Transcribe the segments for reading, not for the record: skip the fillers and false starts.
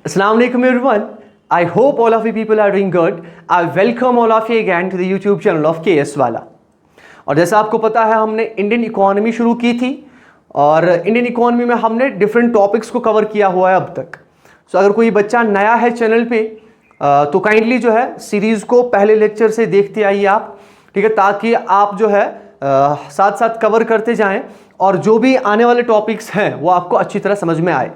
Assalamu alaikum everyone. I hope all of you people are doing good. I welcome all of you again to the YouTube channel of KS वाला। और जैसा आपको पता है हमने Indian economy शुरू की थी और इंडियन इकोनॉमी में हमने डिफरेंट टॉपिक्स को कवर किया हुआ है अब तक। सो अगर कोई बच्चा नया है चैनल पे तो काइंडली जो है सीरीज़ को पहले लेक्चर से देखते आइए आप, ठीक है, ताकि आप जो है साथ साथ कवर करते जाएं और जो भी आने वाले टॉपिक्स हैं वो आपको अच्छी तरह समझ में आए।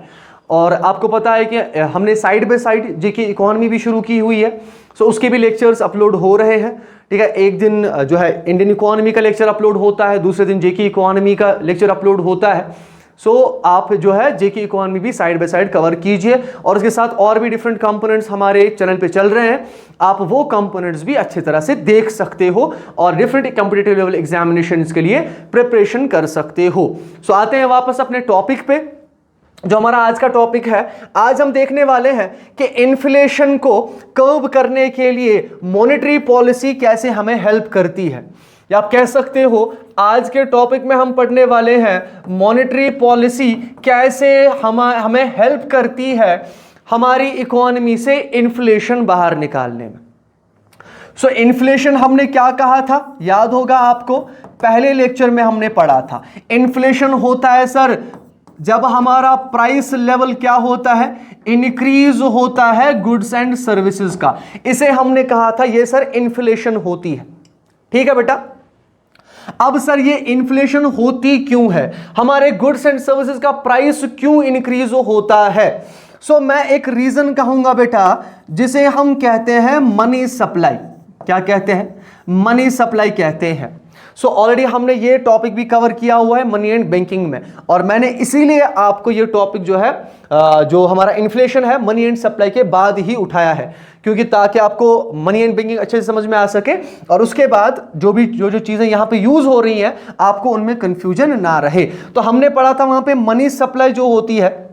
और आपको पता है कि हमने side by side JK economy भी शुरू की हुई है, सो उसके भी लेक्चर्स अपलोड हो रहे हैं, ठीक है। एक दिन जो है इंडियन इकोनॉमी का लेक्चर अपलोड होता है, दूसरे दिन जेके इकोनॉमी का लेक्चर अपलोड होता है। सो आप जो है जेके इकोनॉमी भी साइड बाय साइड कवर कीजिए और उसके साथ और भी डिफरेंट कंपोनेंट्स हमारे चैनल पे चल रहे हैं, आप वो कंपोनेंट्स भी अच्छी तरह से देख सकते हो और डिफरेंट कॉम्पिटिटिव लेवल एग्जामिनेशंस के लिए प्रिपरेशन कर सकते हो। सो आते हैं वापस अपने टॉपिक पे। जो हमारा आज का टॉपिक है, आज हम देखने वाले हैं कि इन्फ्लेशन को कर्ब करने के लिए मॉनेटरी पॉलिसी कैसे हमें हेल्प करती है, या आप कह सकते हो आज के टॉपिक में हम पढ़ने वाले हैं मॉनेटरी पॉलिसी कैसे हमें हेल्प करती है हमारी इकोनॉमी से इन्फ्लेशन बाहर निकालने में। सो इन्फ्लेशन हमने क्या कहा था, याद होगा आपको, पहले लेक्चर में हमने पढ़ा था इन्फ्लेशन होता है सर जब हमारा प्राइस लेवल क्या होता है, इंक्रीज होता है गुड्स एंड सर्विसेज का। इसे हमने कहा था ये सर इन्फ्लेशन होती है, ठीक है बेटा। अब सर ये इन्फ्लेशन होती क्यों है, हमारे गुड्स एंड सर्विसेज का प्राइस क्यों इंक्रीज होता है। सो मैं एक रीजन कहूंगा बेटा जिसे हम कहते हैं मनी सप्लाई। क्या कहते हैं? मनी सप्लाई कहते हैं। सो ऑलरेडी हमने ये टॉपिक भी कवर किया हुआ है मनी एंड बैंकिंग में, और मैंने इसीलिए आपको ये टॉपिक जो है जो हमारा इन्फ्लेशन है मनी एंड सप्लाई के बाद ही उठाया है, क्योंकि ताकि आपको मनी एंड बैंकिंग अच्छे से समझ में आ सके और उसके बाद जो चीजें यहाँ पे यूज हो रही हैं आपको उनमें कंफ्यूजन ना रहे। तो हमने पढ़ा था वहां पे मनी सप्लाई जो होती है,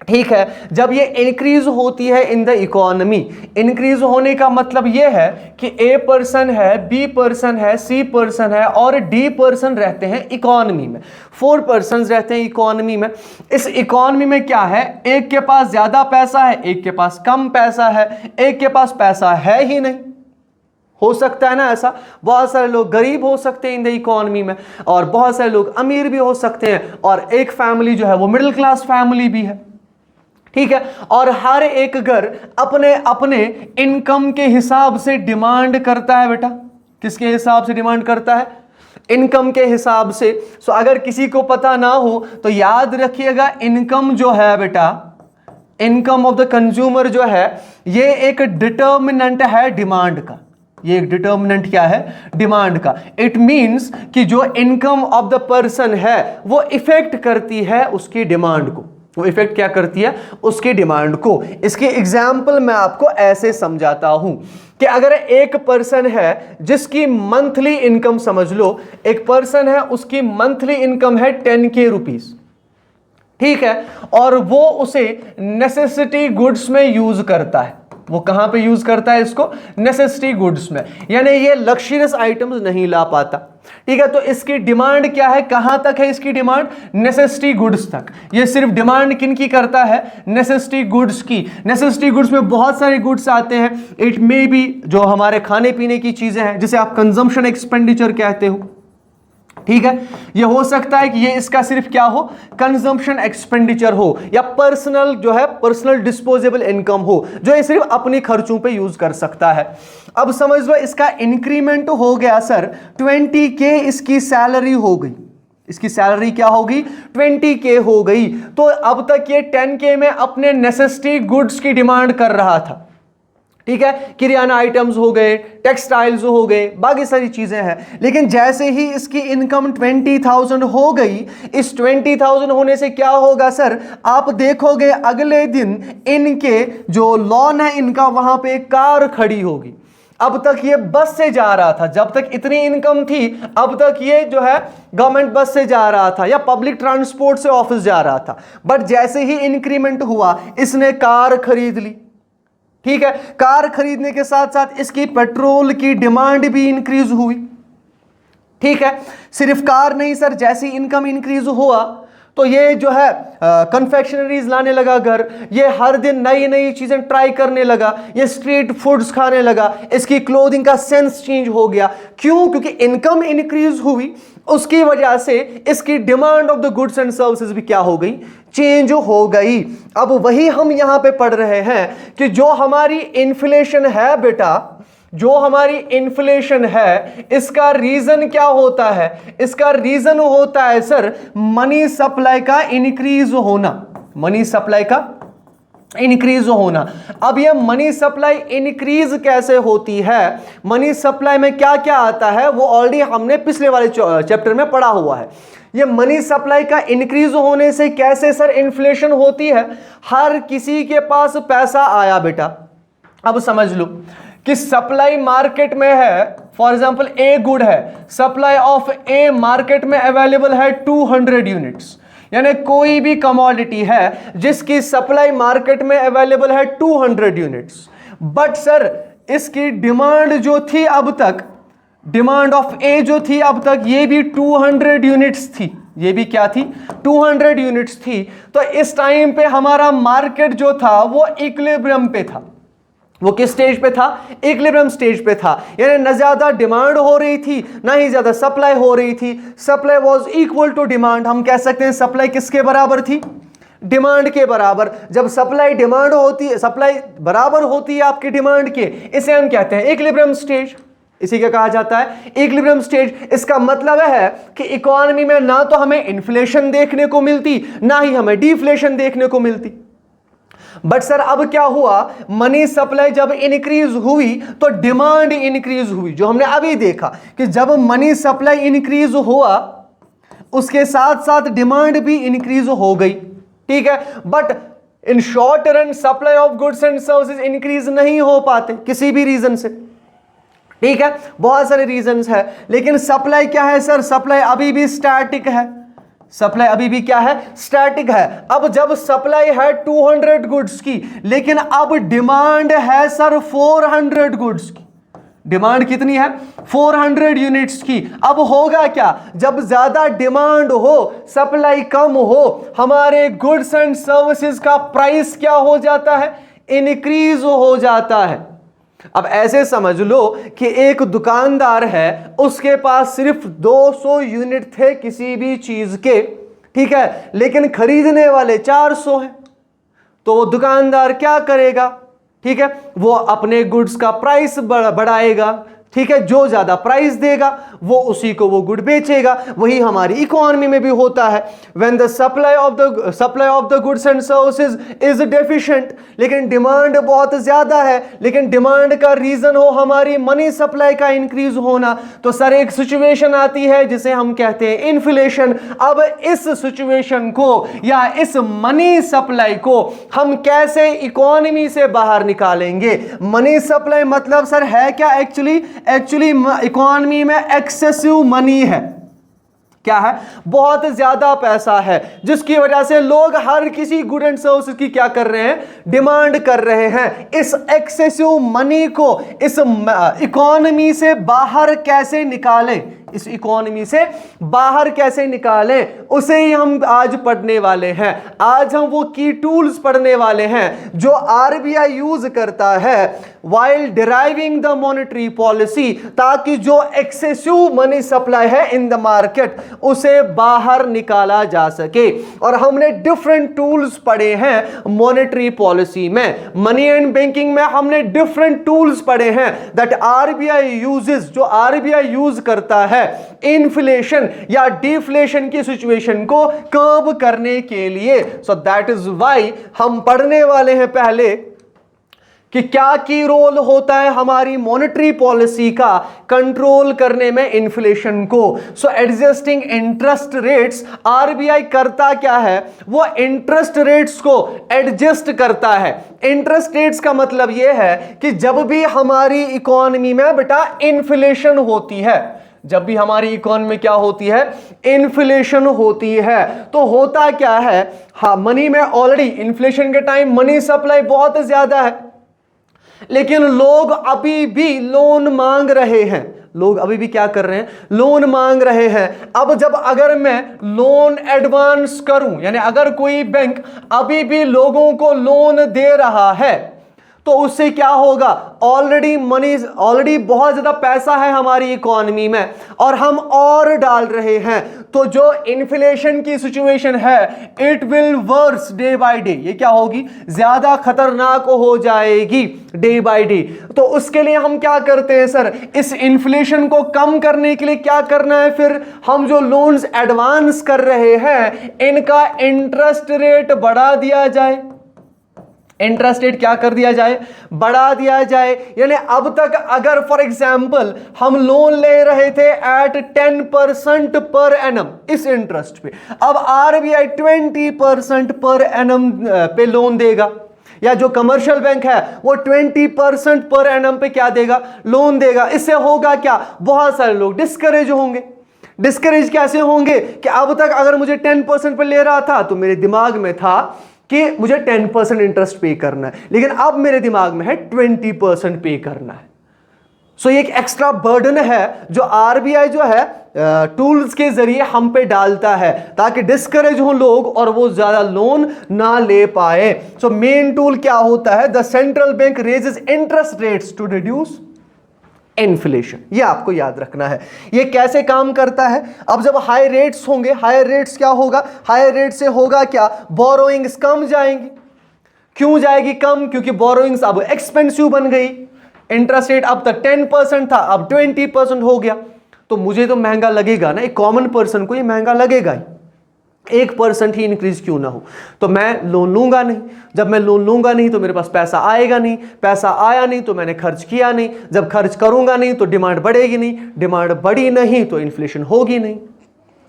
ठीक है, जब ये इंक्रीज होती है इन द इकोनॉमी। इंक्रीज होने का मतलब ये है कि ए पर्सन है, बी पर्सन है, सी पर्सन है और डी पर्सन रहते हैं इकोनॉमी में। 4 पर्सन रहते हैं इकोनॉमी में। इस इकोनॉमी में क्या है, एक के पास ज्यादा पैसा है, एक के पास कम पैसा है, एक के पास पैसा है ही नहीं। हो सकता है ना ऐसा, बहुत सारे लोग गरीब हो सकते हैं इन द इकोनॉमी में और बहुत सारे लोग अमीर भी हो सकते हैं, और एक फैमिली जो है वो मिडिल क्लास फैमिली भी है, ठीक है। और हर एक घर अपने अपने इनकम के हिसाब से डिमांड करता है बेटा। किसके हिसाब से डिमांड करता है? इनकम के हिसाब से। सो अगर किसी को पता ना हो तो याद रखिएगा, इनकम जो है बेटा, इनकम ऑफ द कंज्यूमर जो है ये एक डिटर्मिनेंट है डिमांड का। ये एक डिटर्मिनेंट क्या है? डिमांड का। इट मींस कि जो इनकम ऑफ द पर्सन है वो इफेक्ट करती है उसकी डिमांड को। वो इफेक्ट क्या करती है? उसकी डिमांड को। इसके एग्जाम्पल मैं आपको ऐसे समझाता हूं कि अगर एक पर्सन है जिसकी मंथली इनकम, समझ लो एक पर्सन है उसकी मंथली इनकम है 10K रुपीस, ठीक है, और वो उसे नेसेसिटी गुड्स में यूज करता है। वो कहां पे यूज करता है इसको? नेसेसिटी गुड्स में, यानी ये लग्जरियस आइटम्स नहीं ला पाता, ठीक है। तो इसकी डिमांड क्या है, कहां तक है इसकी डिमांड? नेसेसिटी गुड्स तक। ये सिर्फ डिमांड किन की करता है? नेसेसिटी गुड्स की। नेसेसिटी गुड्स में बहुत सारे गुड्स आते हैं। इट मे बी जो हमारे खाने पीने की चीजें हैं जिसे आप कंजम्पशन एक्सपेंडिचर कहते हो, ठीक है। यह हो सकता है कि ये इसका सिर्फ क्या हो, कंजम्पशन एक्सपेंडिचर हो, या पर्सनल जो है पर्सनल डिस्पोजेबल इनकम हो जो ये सिर्फ अपने खर्चों पे यूज कर सकता है। अब समझ लो इसका इंक्रीमेंट हो गया सर 20K, इसकी सैलरी हो गई। इसकी सैलरी क्या होगी? 20K हो गई। तो अब तक ये 10K में अपने नेसेसिटी गुड्स की डिमांड कर रहा था, ठीक है, किराना आइटम्स हो गए, टेक्सटाइल्स हो गए, बाकी सारी चीजें हैं। लेकिन जैसे ही इसकी इनकम 20,000 हो गई, इस 20,000 होने से क्या होगा सर, आप देखोगे अगले दिन इनके जो लॉन है इनका वहां पे कार खड़ी होगी। अब तक ये बस से जा रहा था, जब तक इतनी इनकम थी अब तक ये जो है गवर्नमेंट बस से जा रहा था या पब्लिक ट्रांसपोर्ट से ऑफिस जा रहा था। बट जैसे ही इंक्रीमेंट हुआ इसने कार खरीद ली, ठीक है। कार खरीदने के साथ साथ इसकी पेट्रोल की डिमांड भी इंक्रीज हुई, ठीक है। सिर्फ कार नहीं सर, जैसी इनकम इंक्रीज हुआ तो ये जो है कन्फेक्शनरीज लाने लगा घर, ये हर दिन नई नई चीजें ट्राई करने लगा, ये स्ट्रीट फूड्स खाने लगा, इसकी क्लोथिंग का सेंस चेंज हो गया। क्यों? क्योंकि इनकम इंक्रीज हुई, उसकी वजह से इसकी demand of the goods and services भी क्या हो गई? चेंज हो गई। अब वही हम यहां पे पढ़ रहे हैं कि जो हमारी इन्फ्लेशन है बेटा, जो हमारी इन्फ्लेशन है, इसका रीजन क्या होता है? इसका रीजन होता है सर मनी सप्लाई का इंक्रीज होना, मनी सप्लाई का इंक्रीज होना। अब यह मनी सप्लाई इंक्रीज कैसे होती है? मनी सप्लाई में क्या क्या आता है वो ऑलरेडी हमने पिछले वाले चैप्टर में पढ़ा हुआ है। ये मनी सप्लाई का इंक्रीज होने से कैसे सर इन्फ्लेशन होती है? हर किसी के पास पैसा आया बेटा, अब समझ लो कि सप्लाई मार्केट में है, फॉर एग्जांपल ए गुड है, सप्लाई ऑफ ए मार्केट में अवेलेबल है 200 यूनिट्स, यानी कोई भी कमोडिटी है जिसकी सप्लाई मार्केट में अवेलेबल है 200 यूनिट्स, बट सर इसकी डिमांड जो थी अब तक, डिमांड ऑफ ए जो थी अब तक, ये भी 200 यूनिट्स थी, ये भी क्या थी? 200 यूनिट्स थी। तो इस टाइम पे हमारा मार्केट जो था वो इक्विलिब्रियम पे था। वो किस स्टेज पे था? इक्विलिब्रियम स्टेज पे था, यानी न ज्यादा डिमांड हो रही थी ना ही ज्यादा सप्लाई हो रही थी। Supply was equal to demand. हम कह सकते हैं सप्लाई किसके बराबर थी? डिमांड के बराबर। जब सप्लाई डिमांड होती है, सप्लाई बराबर होती है आपकी डिमांड के, इसे हम कहते हैं इक्विलिब्रियम स्टेज। इसी का कहा जाता है इक्विलिब्रियम स्टेज। इसका मतलब है कि इकोनॉमी में ना तो हमें इन्फ्लेशन देखने को मिलती, ना ही हमें डिफ्लेशन देखने को मिलती। बट सर अब क्या हुआ? मनी सप्लाई जब इंक्रीज हुई तो डिमांड इंक्रीज हुई। जो हमने अभी देखा कि जब मनी सप्लाई इंक्रीज हुआ उसके साथ साथ डिमांड भी इंक्रीज हो गई, ठीक है। But in short run supply of goods and services increase नहीं हो पाते किसी भी रीजन से, ठीक है। बहुत सारे रीजंस है, लेकिन सप्लाई क्या है सर? सप्लाई अभी भी स्टैटिक है। सप्लाई अभी भी क्या है? स्टैटिक है। अब जब सप्लाई है 200 गुड्स की, लेकिन अब डिमांड है सर 400 गुड्स की। डिमांड कितनी है? 400 यूनिट्स की। अब होगा क्या? जब ज्यादा डिमांड हो, सप्लाई कम हो, हमारे गुड्स एंड सर्विसेज का प्राइस क्या हो जाता है? इंक्रीज हो जाता है। अब ऐसे समझ लो कि एक दुकानदार है, उसके पास सिर्फ 200 यूनिट थे किसी भी चीज के, ठीक है, लेकिन खरीदने वाले 400 हैं। तो वो दुकानदार क्या करेगा? ठीक है, वो अपने गुड्स का प्राइस बढ़ाएगा, ठीक है। जो ज्यादा प्राइस देगा वो उसी को वो गुड बेचेगा। वही हमारी इकोनॉमी में भी होता है। When the supply of the goods and services is deficient, लेकिन डिमांड बहुत ज्यादा है, लेकिन डिमांड का रीजन हो हमारी मनी सप्लाई का इंक्रीज होना, तो सर एक सिचुएशन आती है जिसे हम कहते हैं इन्फ्लेशन। अब इस सिचुएशन को या इस मनी सप्लाई को हम कैसे इकोनॉमी से बाहर निकालेंगे? मनी सप्लाई मतलब सर है क्या? एक्चुअली इकोनॉमी में एक्सेसिव मनी है। क्या है? बहुत ज्यादा पैसा है, जिसकी वजह से लोग हर किसी गुड एंड सर्विस की क्या कर रहे हैं? डिमांड कर रहे हैं। इस एक्सेसिव मनी को इस इकोनॉमी से बाहर कैसे निकालें? इस इकोनॉमी से बाहर कैसे निकालें, उसे ही हम आज पढ़ने वाले हैं। आज हम वो की टूल्स पढ़ने वाले हैं जो आरबीआई यूज करता है while deriving the monetary policy, ताकि जो एक्सेसिव मनी सप्लाई है इन द मार्केट उसे बाहर निकाला जा सके। और हमने डिफरेंट टूल्स पढ़े हैं मॉनेटरी पॉलिसी में, मनी एंड बैंकिंग में हमने डिफरेंट टूल्स पढ़े हैं दैट आरबीआई यूजेस, जो आरबीआई यूज करता है इन्फ्लेशन या डिफ्लेशन की सिचुएशन को कर्ब करने के लिए। सो दैट इज व्हाई हम पढ़ने वाले हैं पहले कि क्या की रोल होता है हमारी मॉनेटरी पॉलिसी का कंट्रोल करने में इन्फ्लेशन को। सो एडजस्टिंग इंटरेस्ट रेट्स, आरबीआई करता क्या है? वो इंटरेस्ट रेट्स को एडजस्ट करता है। इंटरेस्ट रेट्स का मतलब यह है कि जब भी हमारी इकोनॉमी में बेटा इन्फ्लेशन होती है, जब भी हमारी इकोनॉमी में क्या होती है? इन्फ्लेशन होती है, तो होता क्या है? हाँ, मनी में ऑलरेडी इन्फ्लेशन के टाइम मनी सप्लाई बहुत ज्यादा है, लेकिन लोग अभी भी लोन मांग रहे हैं। लोग अभी भी क्या कर रहे हैं, लोन मांग रहे हैं। अब जब अगर मैं लोन एडवांस करूं, यानी अगर कोई बैंक अभी भी लोगों को लोन दे रहा है, तो उससे क्या होगा, ऑलरेडी बहुत ज्यादा पैसा है हमारी इकोनॉमी में और हम और डाल रहे हैं, तो जो इन्फ्लेशन की सिचुएशन है it will worse day by day. ये क्या होगी, ज्यादा खतरनाक हो जाएगी डे बाय डे। तो उसके लिए हम क्या करते हैं सर, इस इन्फ्लेशन को कम करने के लिए क्या करना है, फिर हम जो लोन्स एडवांस कर रहे हैं इनका इंटरेस्ट रेट बढ़ा दिया जाए। इंटरेस्ट रेट क्या कर दिया जाए, बढ़ा दिया जाए। यानी अब तक अगर फॉर एग्जांपल हम लोन ले रहे थे एट 10% पर एनम इस इंटरेस्ट पे, अब आरबीआई 20% पर एनम पे लोन देगा, या जो कमर्शियल बैंक है वो 20% पर एनम पे क्या देगा, लोन देगा। इससे होगा क्या, बहुत सारे लोग डिस्करेज होंगे। डिस्करेज कैसे होंगे कि अब तक अगर मुझे 10% पे ले रहा था तो मेरे दिमाग में था कि मुझे 10% इंटरेस्ट पे करना है, लेकिन अब मेरे दिमाग में है 20% पे करना है। सो ये एक एक्स्ट्रा बर्डन है जो आरबीआई जो है टूल्स के जरिए हम पे डालता है ताकि डिस्करेज हो लोग और वो ज्यादा लोन ना ले पाए। सो मेन टूल क्या होता है, the central bank raises interest rates to reduce inflation. ये आपको याद रखना है। ये कैसे काम करता है, अब जब हाई रेट्स होंगे, हाई रेट्स क्या होगा, हाई रेट से होगा क्या, बोरोइंग्स कम जाएंगी। क्यों जाएगी कम, क्योंकि बोरोइंग्स अब एक्सपेंसिव बन गई। इंटरेस्ट रेट अब तक 10% था, अब 20% हो गया, तो मुझे तो महंगा लगेगा ना, एक कॉमन पर्सन को ये महंगा लगेगा ही। 1% ही इंक्रीज क्यों ना हो, तो मैं लोन लूंगा नहीं। जब मैं लोन लूंगा नहीं तो मेरे पास पैसा आएगा नहीं, पैसा आया नहीं तो मैंने खर्च किया नहीं, जब खर्च करूंगा नहीं तो डिमांड बढ़ेगी नहीं, डिमांड बढ़ी नहीं तो इन्फ्लेशन होगी नहीं।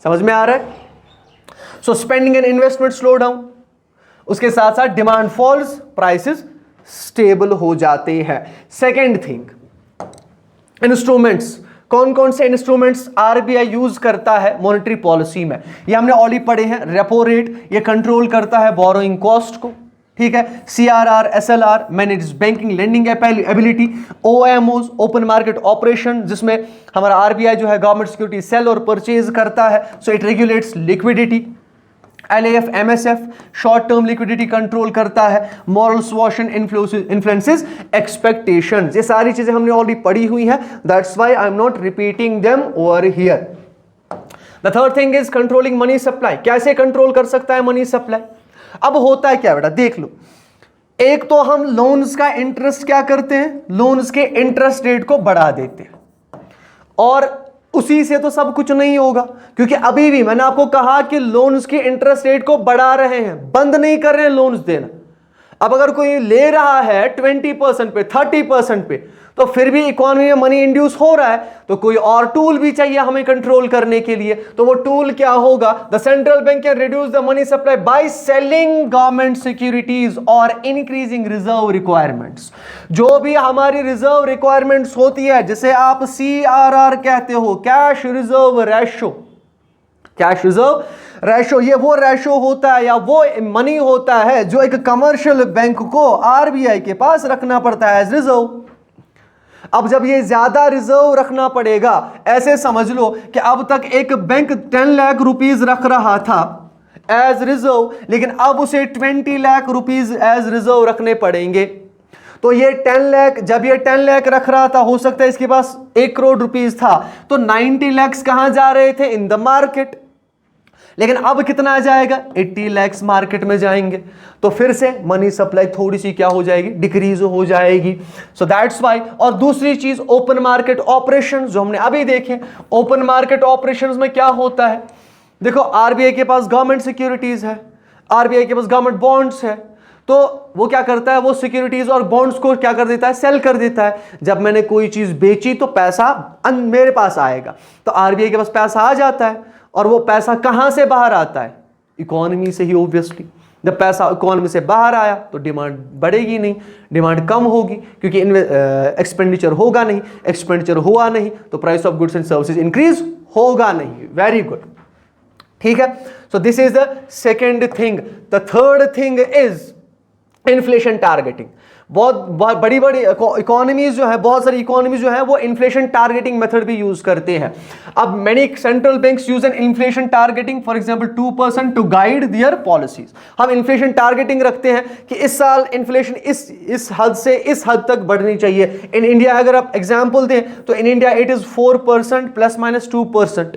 समझ में आ रहा है। So spending and investment slow down, उसके साथ साथ डिमांड फॉल्स, प्राइसेस स्टेबल हो जाते हैं। Second thing, instruments. कौन कौन से इंस्ट्रूमेंट्स आरबीआई यूज करता है मॉनेटरी पॉलिसी में, ये हमने ऑलरेडी पढ़े हैं। रेपो रेट, ये कंट्रोल करता है बोरोइंग कॉस्ट को, ठीक है। CRR, SLR, manage banking lending ability. OMOs, open market operation, जिसमें हमारा आरबीआई जो है गवर्नमेंट सिक्योरिटी सेल और परचेज करता है, so it regulates liquidity. LAF, MSF short term liquidity control करता है। Moral suasion influences expectations. ये सारी चीजें हमने ऑलरेडी पढ़ी हुई है, that's why I am not repeating them over here. The third thing is controlling money supply. कैसे कंट्रोल कर सकता है मनी सप्लाई। अब होता है क्या बेटा, देख लो, एक तो हम लोन्स का इंटरेस्ट क्या करते हैं, लोन्स के इंटरेस्ट रेट को बढ़ा देते हैं, और उसी से तो सब कुछ नहीं होगा, क्योंकि अभी भी मैंने आपको कहा कि लोन्स के इंटरेस्ट रेट को बढ़ा रहे हैं, बंद नहीं कर रहे हैं लोन्स देना। अब अगर कोई ले रहा है 20% पे, 30% पे, तो फिर भी इकोनॉमी में मनी इंड्यूस हो रहा है, तो कोई और टूल भी चाहिए हमें कंट्रोल करने के लिए। तो वो टूल क्या होगा, the central bank can reduce the money supply by selling government securities और इंक्रीजिंग रिजर्व रिक्वायरमेंट्स। जो भी हमारी रिजर्व रिक्वायरमेंट्स होती है, जिसे आप CRR कहते हो, cash reserve ratio, cash reserve ratio, ये वो रेशो होता है या वो मनी होता है जो एक कमर्शियल बैंक को आरबीआई के पास रखना पड़ता है एज रिजर्व। अब जब ये ज्यादा रिजर्व रखना पड़ेगा, ऐसे समझ लो कि अब तक एक बैंक 10 लाख रुपीज रख रहा था एज रिजर्व, लेकिन अब उसे 20 लाख रुपीज एज रिजर्व रखने पड़ेंगे। तो ये 10 लाख, जब ये 10 लाख रख रहा था, हो सकता है इसके पास 1 करोड़ रुपीज था, तो 90 लाख कहां जा रहे थे, इन द मार्केट। लेकिन अब कितना जाएगा, 80 लाख मार्केट में जाएंगे, तो फिर से मनी सप्लाई थोड़ी सी क्या हो जाएगी, डिक्रीज हो जाएगी। So that's why. और दूसरी चीज ओपन मार्केट ऑपरेशंस जो हमने अभी देखे, ओपन मार्केट ऑपरेशंस में क्या होता है, देखो आरबीआई के पास गवर्नमेंट सिक्योरिटीज है, आरबीआई के पास गवर्नमेंट बॉन्ड्स है, तो वो क्या करता है, वो सिक्योरिटीज और बॉन्ड्स को क्या कर देता है, सेल कर देता है। जब मैंने कोई चीज बेची तो पैसा मेरे पास आएगा, तो आरबीआई के पास पैसा आ जाता है, और वो पैसा कहां से बाहर आता है, इकोनॉमी से ही ऑब्वियसली। जब पैसा इकोनॉमी से बाहर आया तो डिमांड बढ़ेगी नहीं, डिमांड कम होगी, क्योंकि एक्सपेंडिचर होगा नहीं, एक्सपेंडिचर हुआ नहीं तो price of goods and services increase होगा नहीं। वेरी गुड, ठीक है। So this is the second thing. The third thing is inflation targeting. बहुत बड़ी बड़ी इकोनॉमीज जो है, बहुत सारी इकोनॉमीज जो है वो इन्फ्लेशन टारगेटिंग मेथड भी यूज करते हैं। अब many central banks use an inflation targeting, for example 2% to guide their policies. हम इन्फ्लेशन टारगेटिंग रखते हैं कि इस साल इन्फ्लेशन इस हद से इस हद तक बढ़नी चाहिए। इन इंडिया अगर आप एग्जांपल दें तो इन इंडिया इट इज 4% ±2%।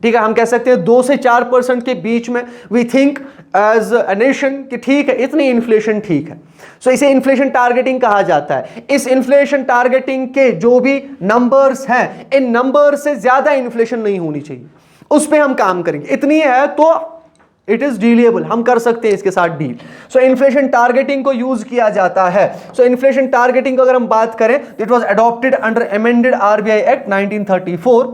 ठीक है, हम कह सकते हैं 2 से 4% के बीच में we think as a nation कि ठीक है, इतनी इन्फ्लेशन ठीक है। सो इसे इन्फ्लेशन टारगेटिंग कहा जाता है। इस इन्फ्लेशन टारगेटिंग के जो भी नंबर्स हैं, इन नंबर से ज्यादा इन्फ्लेशन नहीं होनी चाहिए, उस पर हम काम करेंगे। इतनी है तो इट इज डीलेबल, हम कर सकते हैं इसके साथ डील। सो इन्फ्लेशन टारगेटिंग को यूज किया जाता है। सो इन्फ्लेशन टारगेटिंग को अगर हम बात करें, it was adopted under amended RBI act 1934,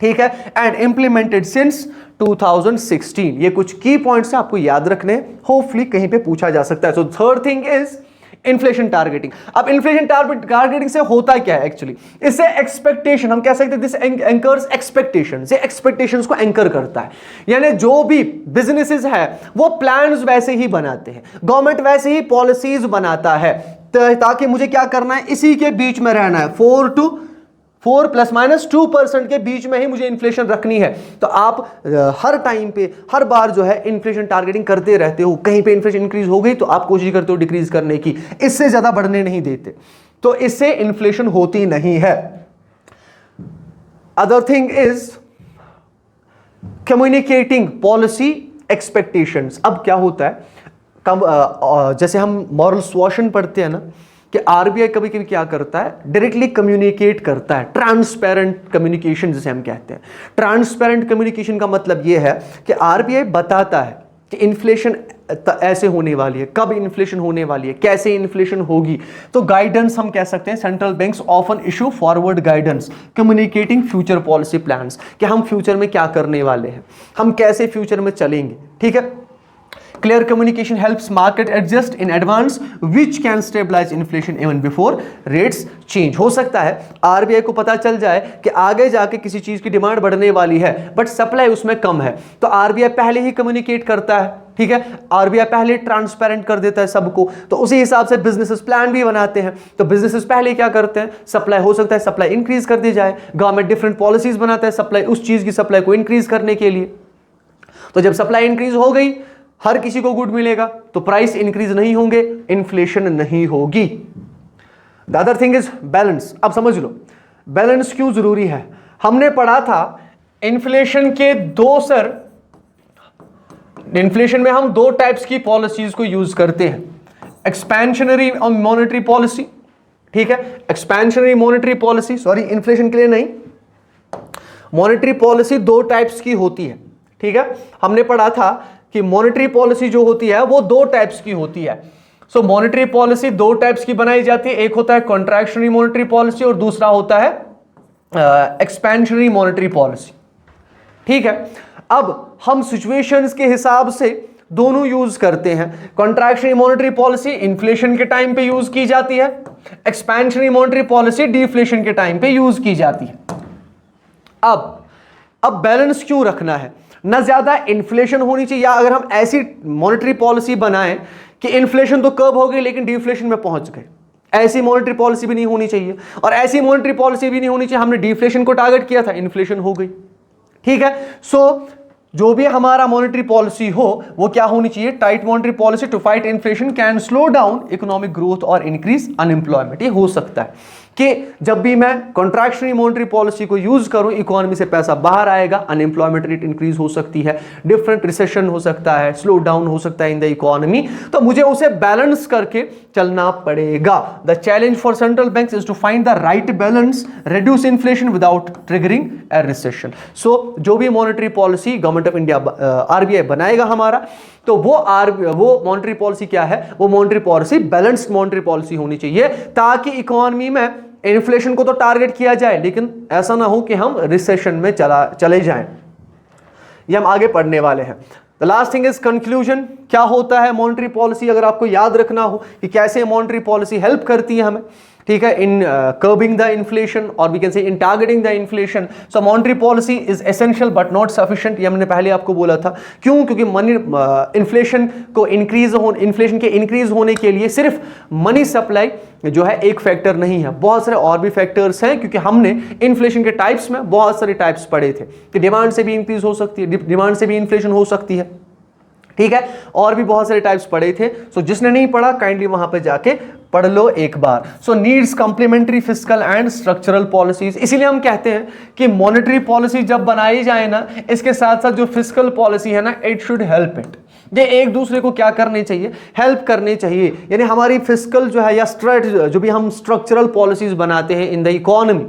ठीक है, एंड इंप्लीमेंटेड सिंस 2016। ये कुछ की पॉइंट्स आपको याद रखने, होपफुली कहीं पे पूछा जा सकता है। So third thing is inflation targeting. अब इन्फ्लेशन टारगेटिंग से होता क्या है एक्चुअली, इससे एक्सपेक्टेशन, हम कह सकते हैं दिस एंकर्स एक्सपेक्टेशन, से एक्सपेक्टेशंस को एंकर करता है। यानी जो भी बिजनेसेस है वो प्लान्स वैसे ही बनाते हैं, गवर्नमेंट वैसे ही पॉलिसीज बनाता है, ताकि मुझे क्या करना है, इसी के बीच में रहना है, 4 ±2% के बीच में ही मुझे इन्फ्लेशन रखनी है। तो आप हर टाइम पे, हर बार जो है इन्फ्लेशन टारगेटिंग करते रहते हो। कहीं पे इन्फ्लेशन इंक्रीज हो गई तो आप कोशिश करते हो डिक्रीज करने की, इससे ज्यादा बढ़ने नहीं देते, तो इससे इन्फ्लेशन होती नहीं है। Other thing is communicating policy expectations. अब क्या होता है, जैसे हम मॉरल सुआशन पढ़ते हैं ना, कि आरबीआई कभी कभी क्या करता है, डायरेक्टली कम्युनिकेट करता है, ट्रांसपेरेंट कम्युनिकेशन जिसे हम कहते हैं। ट्रांसपेरेंट कम्युनिकेशन का मतलब यह है कि आरबीआई बताता है कि इन्फ्लेशन ऐसे होने वाली है, कब इन्फ्लेशन होने वाली है, कैसे इन्फ्लेशन होगी। तो गाइडेंस हम कह सकते हैं, central banks often issue forward guidance communicating future policy plans, कि हम फ्यूचर में क्या करने वाले हैं, हम कैसे फ्यूचर में चलेंगे। ठीक है, clear communication helps market adjust in advance which can stabilize inflation even before rates change। हो सकता है आरबीआई को पता चल जाए कि आगे जाके किसी चीज की डिमांड बढ़ने वाली है बट सप्लाई उसमें कम है, तो आरबीआई पहले ही कम्युनिकेट करता है। ठीक है, आरबीआई पहले ट्रांसपेरेंट कर देता है सबको, तो उसी हिसाब से बिजनेसेस प्लान भी बनाते हैं। तो बिजनेसेस पहले क्या करते हैं, सप्लाई, हो सकता है सप्लाई इंक्रीज कर दी जाए, गवर्नमेंट डिफरेंट पॉलिसीज बनाता है सप्लाई, उस चीज की सप्लाई को इंक्रीज करने के लिए। तो जब सप्लाई इंक्रीज हो गई, हर किसी को गुड मिलेगा, तो प्राइस इंक्रीज नहीं होंगे, इन्फ्लेशन नहीं होगी। The other thing is balance. अब समझ लो बैलेंस क्यों जरूरी है। हमने पढ़ा था इन्फ्लेशन के इन्फ्लेशन में हम 2 टाइप्स की पॉलिसीज को यूज करते हैं, एक्सपेंशनरी और मॉनेटरी पॉलिसी। ठीक है, expansionary monetary policy, sorry inflation के लिए नहीं, मॉनेटरी पॉलिसी 2 टाइप्स की होती है। ठीक है, हमने पढ़ा था कि मॉनेटरी पॉलिसी जो होती है वो 2 टाइप्स की होती है। सो मॉनेटरी पॉलिसी 2 टाइप्स की बनाई जाती है, एक होता है कॉन्ट्रैक्शनरी मॉनेटरी पॉलिसी और दूसरा होता है एक्सपेंशनरी मॉनेटरी पॉलिसी। ठीक है, अब हम सिचुएशंस के हिसाब से दोनों यूज करते हैं। कॉन्ट्रैक्शनरी मॉनेटरी पॉलिसी इन्फ्लेशन के टाइम पे यूज की जाती है, एक्सपेंशनरी मॉनेटरी पॉलिसी डिफ्लेशन के टाइम पे यूज की जाती है। अब बैलेंस क्यों रखना है, ना ज्यादा इन्फ्लेशन होनी चाहिए, या अगर हम ऐसी मॉनेटरी पॉलिसी बनाएं कि इन्फ्लेशन तो कब हो गई लेकिन डिफ्लेशन में पहुंच गए, ऐसी मॉनेटरी पॉलिसी भी नहीं होनी चाहिए। और ऐसी मॉनेटरी पॉलिसी भी नहीं होनी चाहिए हमने डिफ्लेशन को टारगेट किया था, इन्फ्लेशन हो गई। ठीक है, सो जो भी हमारा मॉनेटरी पॉलिसी हो वो क्या होनी चाहिए, tight monetary policy to fight inflation can slow down economic growth और इंक्रीज अनएम्प्लॉयमेंट। ये हो सकता है कि जब भी मैं कॉन्ट्रैक्शनरी मॉनेटरी पॉलिसी को यूज करूं, इकोनॉमी से पैसा बाहर आएगा, अनएम्प्लॉयमेंट रेट इंक्रीज हो सकती है, डिफरेंट रिसेशन हो सकता है, स्लो डाउन हो सकता है इन द इकोनॉमी, तो मुझे उसे बैलेंस करके चलना पड़ेगा। The challenge for central banks is to find the right balance, reduce inflation without triggering a recession. So जो भी monetary policy government of India RBI बनाएगा हमारा, तो वो मॉनेटरी पॉलिसी क्या है, वो monetary policy balanced monetary policy होनी चाहिए, ताकि इकोनॉमी में इन्फ्लेशन को तो टारगेट किया जाए लेकिन ऐसा ना हो कि हम रिसेशन में चले जाएं। ये हम आगे पढ़ने वाले हैं। The last thing is conclusion. क्या होता है मॉनेटरी पॉलिसी, अगर आपको याद रखना हो कि कैसे मॉनेटरी पॉलिसी हेल्प करती है हमें, ठीक है, इन कर्बिंग द इन्फ्लेशन और we can say in targeting the inflation. So monetary policy is essential but not sufficient, ये हमने पहले आपको बोला था। क्यों? क्योंकि मनी इन्फ्लेशन को इन्फ्लेशन के इंक्रीज होने के लिए सिर्फ मनी सप्लाई जो है एक फैक्टर नहीं है, बहुत सारे और भी फैक्टर्स हैं, क्योंकि हमने इन्फ्लेशन के टाइप्स में बहुत सारे टाइप्स पढ़े थे कि डिमांड से भी इंक्रीज हो सकती है, डिमांड से भी इन्फ्लेशन हो सकती है, ठीक है, और भी बहुत सारे टाइप्स पढ़े थे। सो जिसने नहीं पढ़ा काइंडली वहां पे जाके पढ़ लो एक बार। So needs complementary fiscal and structural policies, इसीलिए हम कहते हैं कि मॉनेटरी पॉलिसी जब बनाई जाए ना, इसके साथ साथ जो फिस्कल पॉलिसी है ना, इट शुड हेल्प इट, ये एक दूसरे को क्या करने चाहिए, हेल्प करने चाहिए। यानी हमारी फिस्कल जो है या जो भी हम स्ट्रक्चरल पॉलिसीज बनाते हैं इन द इकोनॉमी,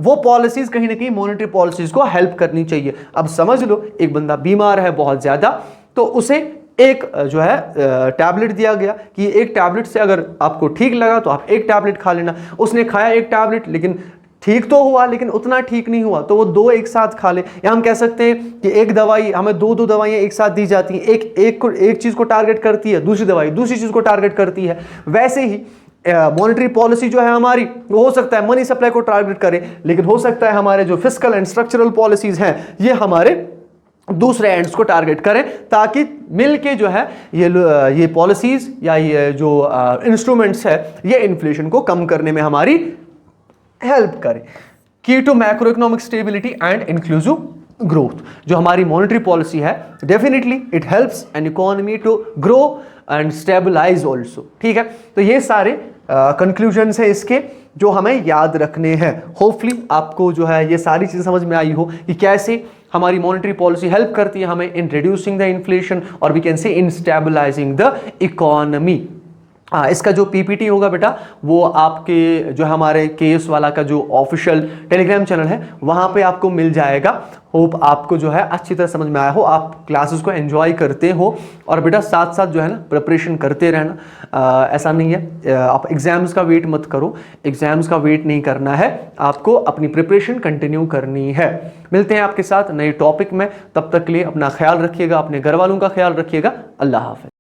वो पॉलिसीज कहीं ना कहीं मॉनेटरी पॉलिसीज को हेल्प करनी चाहिए। अब समझ लो एक बंदा बीमार है बहुत ज्यादा, तो उसे एक जो है टैबलेट दिया गया कि एक टैबलेट से अगर आपको ठीक लगा तो आप एक टैबलेट खा लेना। उसने खाया एक टैबलेट, लेकिन ठीक तो हुआ लेकिन उतना ठीक नहीं हुआ, तो वो दो एक साथ खा ले। या हम कह सकते हैं कि एक दवाई, हमें दो दवाइयां एक साथ दी जाती हैं, एक चीज को टारगेट करती है, दूसरी दवाई दूसरी चीज को टारगेट करती है। वैसे ही मॉनेटरी पॉलिसी जो है हमारी, वो हो सकता है मनी सप्लाई को टारगेट करे, लेकिन हो सकता है हमारे जो फिस्कल एंड स्ट्रक्चरल पॉलिसीज हैं ये हमारे दूसरे एंड्स को टारगेट करें, ताकि मिलके जो है ये पॉलिसीज या ये जो इंस्ट्रूमेंट्स है ये इन्फ्लेशन को कम करने में हमारी हेल्प करें। Key to macroeconomic stability and inclusive growth, जो हमारी मॉनेटरी पॉलिसी है, definitely it helps an economy to grow and stabilize also, ठीक है। तो ये सारे कंक्लूजन्स है इसके जो हमें याद रखने हैं। होपफुली आपको जो है ये सारी चीजें समझ में आई हो कि कैसे हमारी मॉनेटरी पॉलिसी हेल्प करती है हमें इन रिड्यूसिंग द इन्फ्लेशन और we can say in stabilising the economy. इसका जो पीपीटी होगा बेटा, वो आपके जो हमारे केएस वाला का जो ऑफिशियल टेलीग्राम चैनल है वहां पे आपको मिल जाएगा। होप आपको जो है अच्छी तरह समझ में आया हो, आप क्लासेस को एंजॉय करते हो, और बेटा साथ साथ जो है ना प्रिपरेशन करते रहना। ऐसा नहीं है आप एग्जाम्स का वेट मत करो, एग्जाम्स का वेट नहीं करना है, आपको अपनी प्रिपरेशन कंटिन्यू करनी है। मिलते हैं आपके साथ नए टॉपिक में, तब तक के लिए अपना ख्याल रखिएगा, अपने घर वालों का ख्याल रखिएगा। अल्लाह हाफ़िज़।